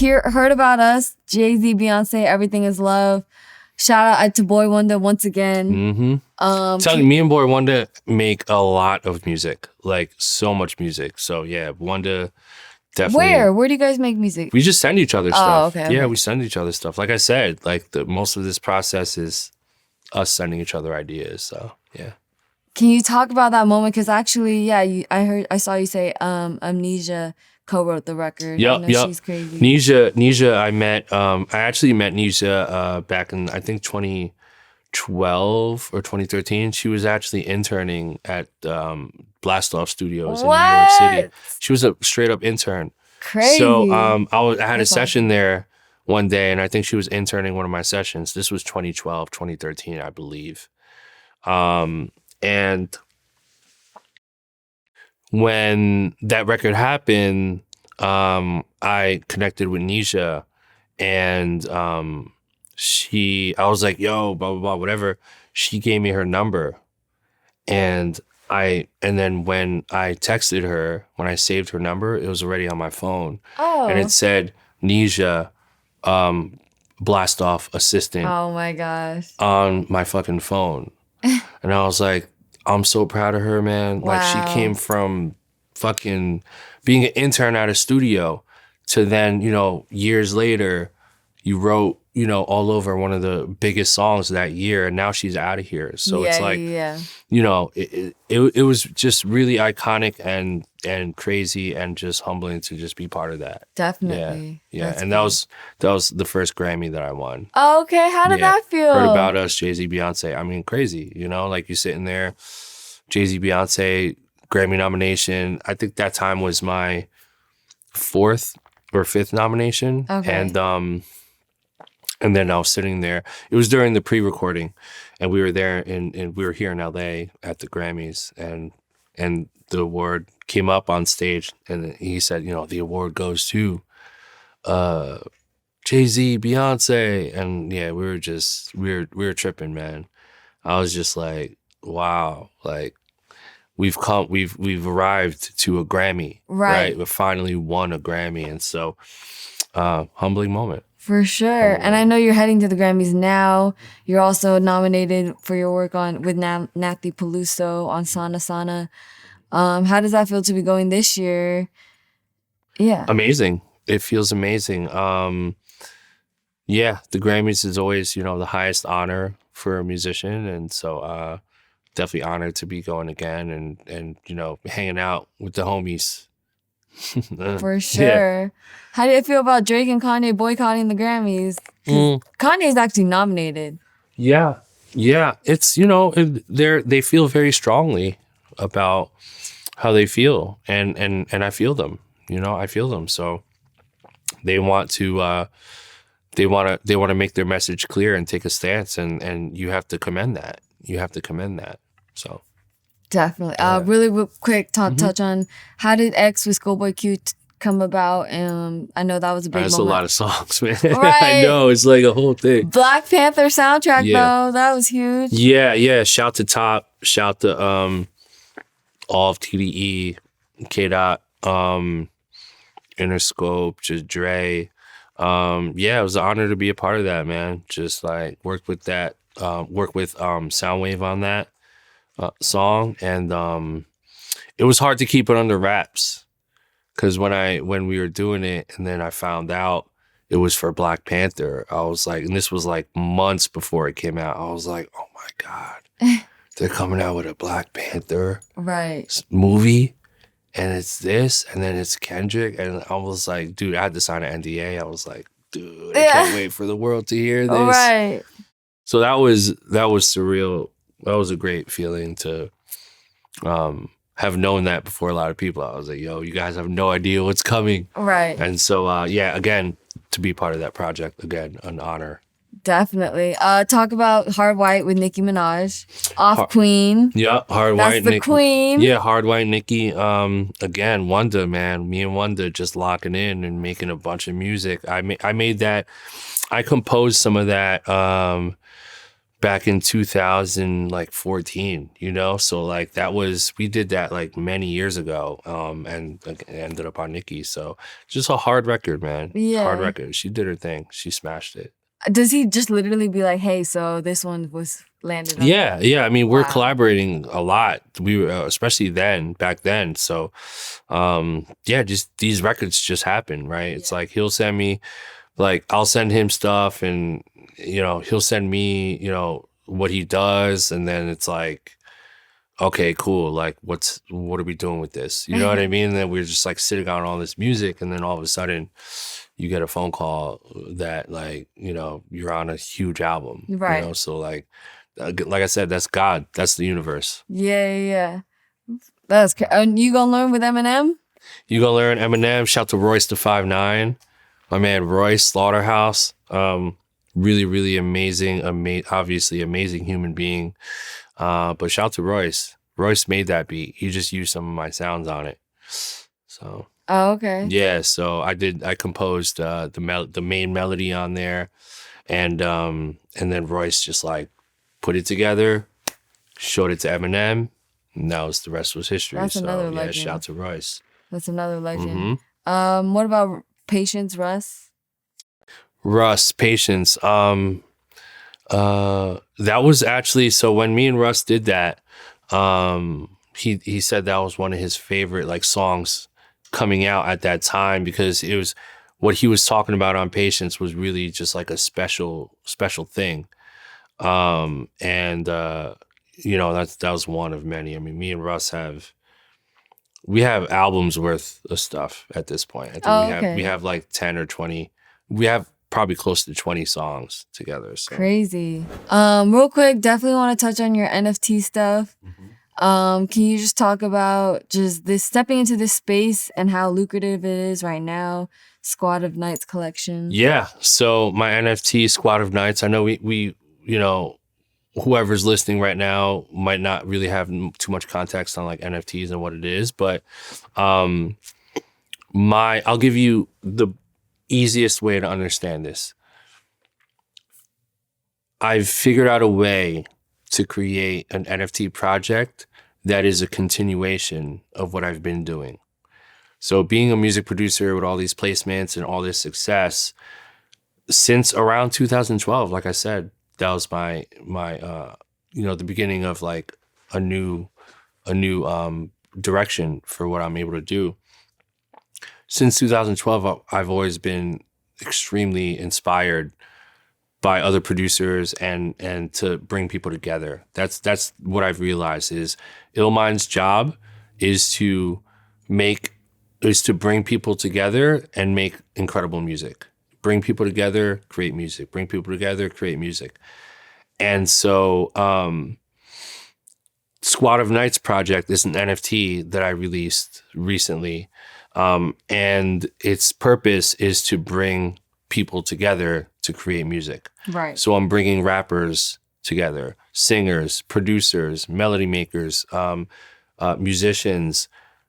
Heard About Us, Jay-Z, Beyonce, Everything Is Love. Shout out to Boy Wonder once again. Telling me and Boy Wonder make a lot of music, like so much music. So yeah, Wonder definitely. Where do you guys make music? We just send each other stuff. Okay. Yeah, we send each other stuff. Like I said, like most of this process is us sending each other ideas. So yeah. Can you talk about that moment? Because actually, yeah, I saw you say Amnesia co-wrote the record. Yep. She's crazy. Nisha, I actually met Nisha back in, I think, 2012 or 2013. She was actually interning at Blastoff Studios in New York City. She was a straight up intern. Crazy. So I had a session there one day, and I think she was interning one of my sessions. This was 2012, 2013, I believe. And when that record happened, I connected with Nisha, and I was like, yo, blah, blah, blah, whatever. She gave me her number. And then when I texted her, when I saved her number, it was already on my phone. Oh. And it said, Nisha, Blastoff assistant. Oh my gosh. On my fucking phone. And I was like, I'm so proud of her, man. Wow. Like, she came from fucking being an intern at a studio to then, years later, you wrote, all over one of the biggest songs that year, and now she's out of here. So it's like, it was just really iconic and crazy and just humbling to just be part of that. Definitely. Yeah. That's and cool. that was the first Grammy that I won. Okay, how did that feel? Heard About Us, Jay-Z, Beyonce. I mean, crazy, like you're sitting there, Jay-Z, Beyonce, Grammy nomination. I think that time was my 4th or 5th nomination. Okay. And then I was sitting there. It was during the pre-recording, and we were there, and we were here in LA at the Grammys, and the award came up on stage, and he said, the award goes to Jay-Z, Beyonce, and yeah, we were tripping, man. I was just like, wow, like we've arrived to a Grammy, right? We finally won a Grammy, and so humbling moment. For sure. And I know you're heading to the Grammys now. You're also nominated for your work with Nathy Peluso on Sana Sana. How does that feel to be going this year? Yeah. Amazing. It feels amazing. Yeah, the Grammys is always, the highest honor for a musician. And so definitely honored to be going again and hanging out with the homies. For sure. Yeah. How do you feel about Drake and Kanye boycotting the Grammys? Kanye's actually nominated. Yeah. It's, they feel very strongly about how they feel, and I feel them. I feel them. So they want to make their message clear and take a stance, and you have to commend that. So. Definitely. Really quick, touch on how did X with Schoolboy Q come about? I know that was a big moment. That's a lot of songs, man. Right. I know, it's like a whole thing. Black Panther soundtrack, though, that was huge. Yeah. Shout to Top. Shout to all of TDE, K-Dot, Interscope, just Dre. It was an honor to be a part of that, man. Just like work with Soundwave on that song, and it was hard to keep it under wraps because when we were doing it, and then I found out it was for Black Panther, I was like, and this was like months before it came out, I was like, oh my God, they're coming out with a Black Panther movie, and it's this, and then it's Kendrick, and I was like, dude, I had to sign an NDA. I was like, dude, I can't wait for the world to hear this. Right. So that was surreal. That was a great feeling to have known that before a lot of people. I was like, yo, you guys have no idea what's coming. Right. And so, again, to be part of that project, again, an honor. Definitely. Talk about Hard White with Nicki Minaj. Queen. Yeah, Hard That's White. the Nicki. Queen. Yeah, Hard White Nicki. Again, Wonder, man. Me and Wonder just locking in and making a bunch of music. I made that. I composed some of that back in 2014, you know? So like we did that like many years ago, and like, it ended up on Nicki. So just a hard record, man. Hard Yeah. record. She did her thing. She smashed it. Does he just literally be like, hey, so this one was landed on Yeah, yeah. I mean, we're Wow. collaborating a lot. We were, especially back then. So, yeah, just these records just happen, right? It's like he'll send me, like I'll send him stuff, and you know he'll send me, you know, what he does, and then it's like, okay, cool. Like, what are we doing with this? You know what I mean? And then we're just like sitting on all this music, and then all of a sudden, you get a phone call that like, you know, you're on a huge album, Right. You know, so like I said, that's God, that's the universe. Yeah. That's and you gonna learn with Eminem? You gonna learn Eminem. Shout to Royce the 5'9", my man Royce Slaughterhouse. Really, really amazing, obviously amazing human being. But shout to Royce. Royce made that beat. He just used some of my sounds on it. So. Oh, okay. Yeah, so I composed the main melody on there, and then Royce just like put it together, showed it to Eminem, and now the rest was history. That's so another yeah, legend. shout to Royce. That's another legend. Mm-hmm. What about Patience, Russ? Patience. That was actually, so when me and Russ did that, he said that was one of his favorite like songs coming out at that time, because it was what he was talking about on Patience was really just like a special thing. You know, that was one of many. I mean, me and Russ have albums worth of stuff at this point. I think we have like 10 or 20. We have probably close to 20 songs together. So. Crazy. Real quick, definitely want to touch on your NFT stuff. Can you just talk about just this stepping into this space and how lucrative it is right now? Squad of Nights collection. Yeah. So my NFT Squad of Nights, I know we you know, whoever's listening right now might not really have too much context on like NFTs and what it is, but I'll give you the easiest way to understand this. I've figured out a way to create an NFT project that is a continuation of what I've been doing. So being a music producer with all these placements and all this success since around 2012, like I said, that was my you know, the beginning of like a new direction for what I'm able to do. Since 2012, I've always been extremely inspired by other producers and to bring people together. That's what I've realized is Illmind's job is to bring people together and make incredible music. Bring people together, create music. Bring people together, create music. And so Squad of Nights project is an NFT that I released recently. And its purpose is to bring people together to create music. Right. So I'm bringing rappers together, singers, producers, melody makers, musicians,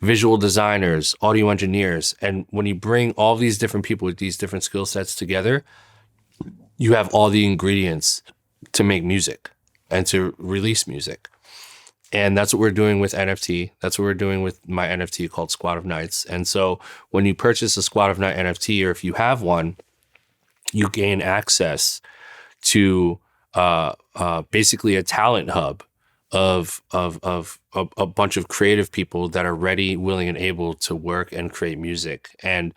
visual designers, audio engineers. And when you bring all these different people with these different skill sets together, you have all the ingredients to make music and to release music. And that's what we're doing with NFT. That's what we're doing with my NFT called Squad of Nights. And so when you purchase a Squad of Night NFT, or if you have one, you gain access to basically a talent hub of a bunch of creative people that are ready, willing, and able to work and create music. And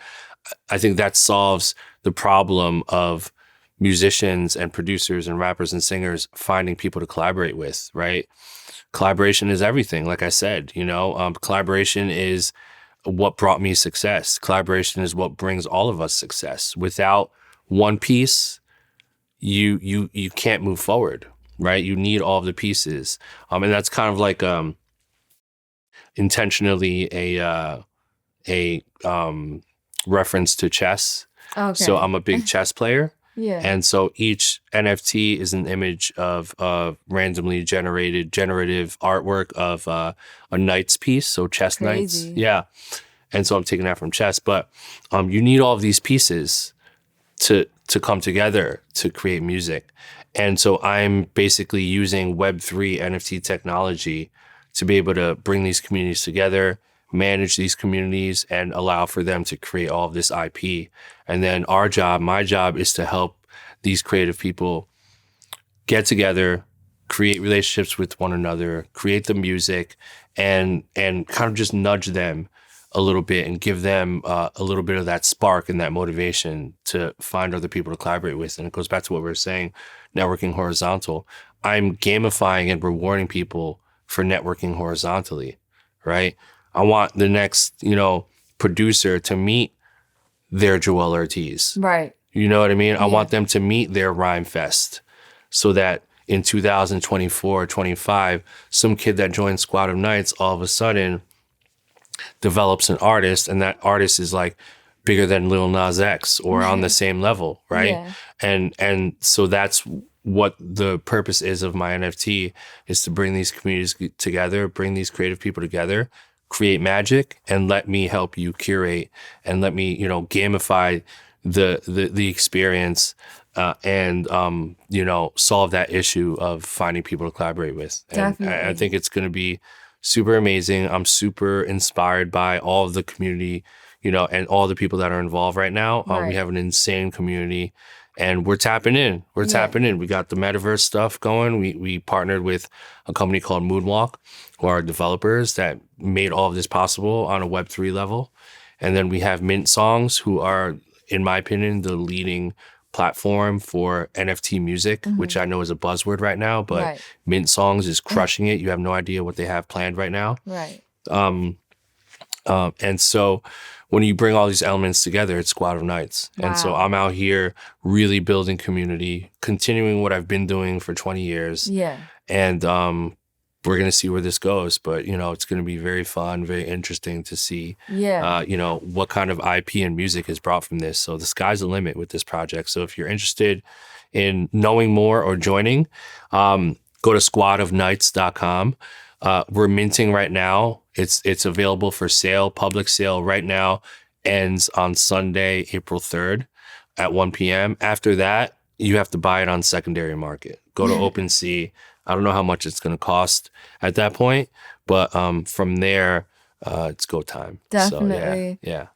I think that solves the problem of musicians and producers and rappers and singers finding people to collaborate with, right? Collaboration is everything. Like I said, you know, collaboration is what brought me success. Collaboration is what brings all of us success. Without one piece, you can't move forward, right? You need all of the pieces. And that's kind of like intentionally a reference to chess. Okay. So I'm a big chess player. Yeah. And so each NFT is an image of randomly generative artwork of a knight's piece. So chess knights. Yeah. And so I'm taking that from chess. But you need all of these pieces to to come together to create music. And so I'm basically using Web3 NFT technology to be able to bring these communities together, manage these communities, and allow for them to create all of this IP. And then my job is to help these creative people get together, create relationships with one another, create the music, and kind of just nudge them a little bit and give them a little bit of that spark and that motivation to find other people to collaborate with. And it goes back to what we were saying, networking horizontal. I'm gamifying and rewarding people for networking horizontally, right? I want the next, producer to meet their Joel Ortiz. Right. You know what I mean? I want them to meet their Rhyme Fest so that in 2024, 25, some kid that joins Squad of Nights all of a sudden develops an artist, and that artist is like bigger than Lil Nas X or on the same level, right? Yeah. And so that's what the purpose is of my NFT, is to bring these communities together, bring these creative people together, create magic, and let me help you curate and let me, gamify the experience and solve that issue of finding people to collaborate with. And Definitely. I think it's going to be super amazing. I'm super inspired by all of the community, and all the people that are involved right now. Right. We have an insane community, and we're tapping in. Tapping in. We got the metaverse stuff going. We partnered with a company called Moonwalk, who are developers that made all of this possible on a Web3 level. And then we have Mint Songs, who are, in my opinion, the leading platform for NFT music, which I know is a buzzword right now, but Mint Songs is crushing it. You have no idea what they have planned right now. Right. And so when you bring all these elements together, it's Squad of Nights. Wow. And so I'm out here really building community, continuing what I've been doing for 20 years. Yeah. And we're going to see where this goes. But, it's going to be very fun, very interesting to see, what kind of IP and music is brought from this. So the sky's the limit with this project. So if you're interested in knowing more or joining, go to squadofnights.com. We're minting right now. It's available for sale, public sale right now, ends on Sunday, April 3rd at 1 p.m. After that, you have to buy it on secondary market. Go to OpenSea. I don't know how much it's going to cost at that point, but from there, it's go time. Definitely. So, yeah.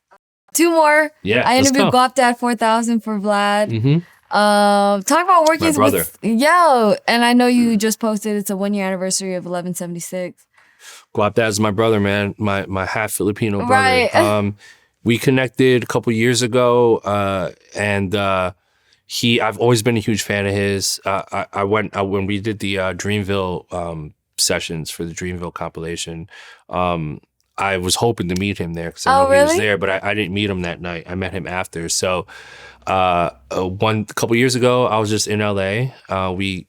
2 more. Yeah, I let's interviewed go. Guapdad 4000 for Vlad. Mm-hmm. Talk about working My brother. with and I know you just posted it's a 1-year anniversary of 1176. Guapdad is my brother, man. My half Filipino brother. Right. We connected a couple years ago, and I've always been a huge fan of his. I went when we did the Dreamville sessions for the Dreamville compilation. I was hoping to meet him there because I know he was there, but I didn't meet him that night. I met him after. So a couple years ago, I was just in LA. We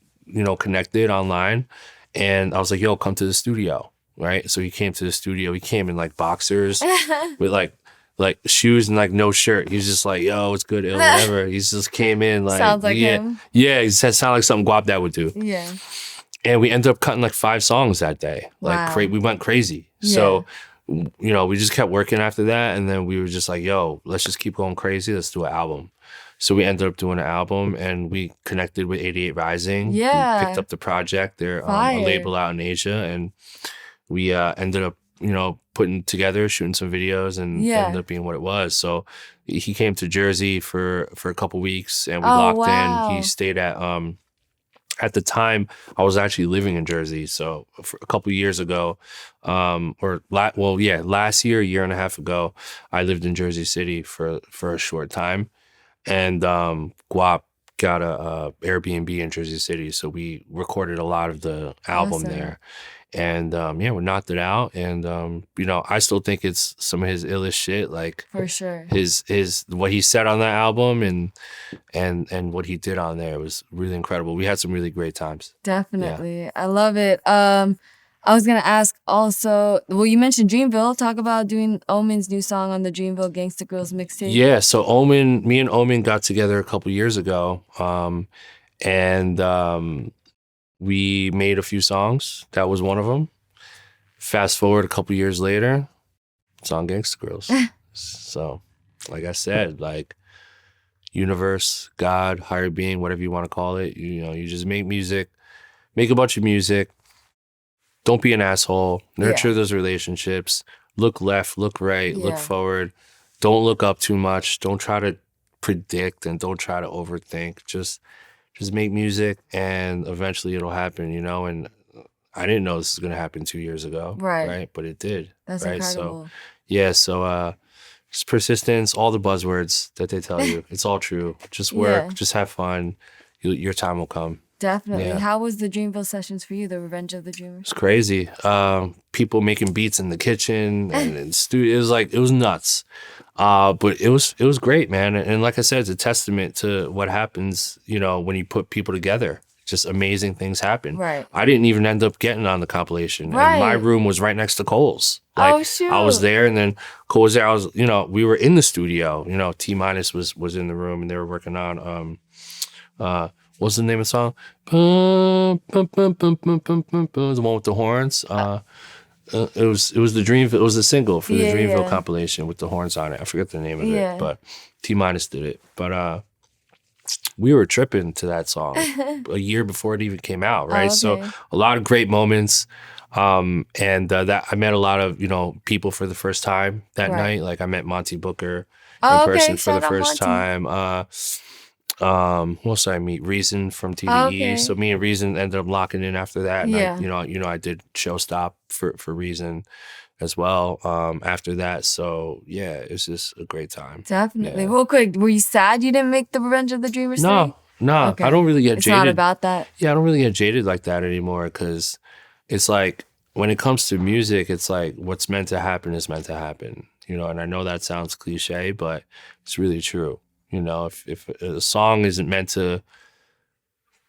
connected online, and I was like, "Yo, come to the studio." Right? So he came to the studio. He came in like boxers with like shoes and like no shirt. He was just like, "Yo, it's good, ill, whatever." He just came in like, sounds like him. Yeah, he said sound like something Guapdad would do. Yeah. And we ended up cutting like 5 songs that day. Like we went crazy. Yeah. So, we just kept working after that, and then we were just like, "Yo, let's just keep going crazy. Let's do an album." So we ended up doing an album, and we connected with 88 Rising. Yeah. We picked up the project. They're a label out in Asia, and we ended up, putting together, shooting some videos, and ended up being what it was. So he came to Jersey for a couple weeks, and we locked in. He stayed at the time, I was actually living in Jersey. So for a couple years ago, last year, a year and a half ago, I lived in Jersey City for a short time. And Guap got a Airbnb in Jersey City. So we recorded a lot of the album there. And we knocked it out. And I still think it's some of his illest shit. Like for sure. His what he said on that album and what he did on there was really incredible. We had some really great times. Definitely. Yeah. I love it. I was gonna ask also, well, you mentioned Dreamville. Talk about doing Omen's new song on the Dreamville Gangsta Grillz Mixtape. Yeah, so me and Omen got together a couple years ago. And we made a few songs. That was one of them. Fast forward a couple years later, it's on Gangsta Grillz. So, like I said, universe, God, higher being, whatever you want to call it. You know, you just make music, make a bunch of music. Don't be an asshole. Nurture those relationships. Look left, look right, look forward. Don't look up too much. Don't try to predict and don't try to overthink. Just make music and eventually it'll happen, you know? And I didn't know this was going to happen 2 years ago. Right. But it did. That's right. incredible. So, yeah. So, just persistence, all the buzzwords that they tell you. It's all true. Just work, just have fun. Your time will come. Definitely. Yeah. How was the Dreamville sessions for you, the Revenge of the Dreamers? It's crazy. People making beats in the kitchen and in studio. It was nuts. But it was great, man. And like I said, it's a testament to what happens, you know, when you put people together. Just amazing things happen. Right. I didn't even end up getting on the compilation. Right. And my room was right next to Cole's. Like, shoot. I was there and then Cole was there. We were in the studio. You know, T- was in the room and they were working on what's the name of the song? The one with the horns. It was the Dreamville. It was a single for the Dreamville compilation with the horns on it. I forget the name of it, but T- did it. But we were tripping to that song a year before it even came out, right? Okay. So a lot of great moments. And that I met a lot of, you know, people for the first time that night. Like I met Monty Booker in person for the first time. Who else did I meet? Reason from TDE. So me and Reason ended up locking in after that. And I did Showstop for Reason as well after that. So yeah, it was just a great time. Definitely. Real quick, were you sad you didn't make the Revenge of the Dreamers thing? No. Okay. I don't really get jaded. It's not about that? Yeah, I don't really get jaded like that anymore because it's like when it comes to music, it's like what's meant to happen is meant to happen. You know, and I know that sounds cliche, but it's really true. You know, if a song isn't meant to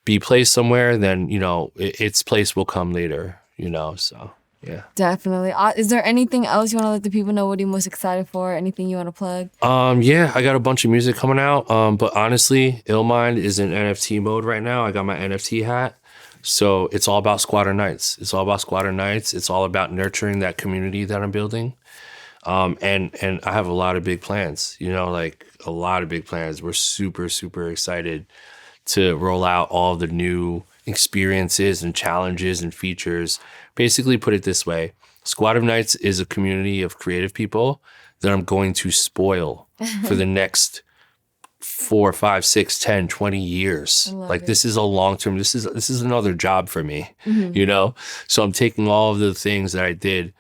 be placed somewhere, then, you know, its place will come later, you know, so, yeah. Definitely. Is there anything else you want to let the people know? What are you most excited for? Anything you want to plug? Yeah, I got a bunch of music coming out, but honestly, Illmind is in NFT mode right now. I got my NFT hat. So it's all about Squatter Nights. It's all about nurturing that community that I'm building. And I have a lot of big plans, you know, like a lot of big plans. We're super, super excited to roll out all the new experiences and challenges and features. Basically, put it this way, Squad of Nights is a community of creative people that I'm going to spoil for the next 4, 5, 6, 10, 20 years. Like this is a long-term, this is another job for me, you know? So I'm taking all of the things that I did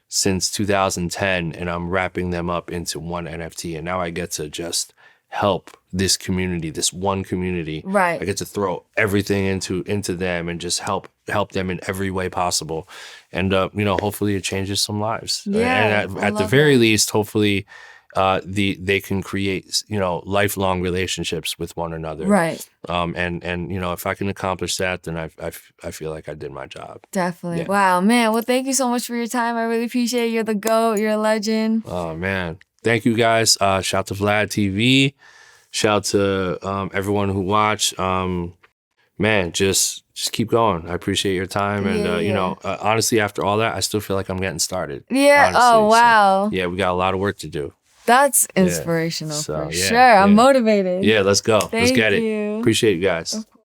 since 2010 and I'm wrapping them up into one NFT. And now I get to just help this community, this one community. Right. I get to throw everything into them and just help them in every way possible. And, you know, hopefully it changes some lives. Yeah, and at the very least, hopefully they can create, you know, lifelong relationships with one another. Right. And you know, if I can accomplish that, then I feel like I did my job. Definitely. Yeah. Wow, man. Well, thank you so much for your time. I really appreciate it. You're the GOAT. You're a legend. Oh, man. Thank you, guys. Shout out to Vlad TV. Shout out to everyone who watched. Man, just keep going. I appreciate your time. And, you know, honestly, after all that, I still feel like I'm getting started. Yeah. Honestly. Oh, wow. So, yeah, we got a lot of work to do. That's inspirational for sure. I'm motivated. Yeah, let's go. Let's get it. Appreciate you guys.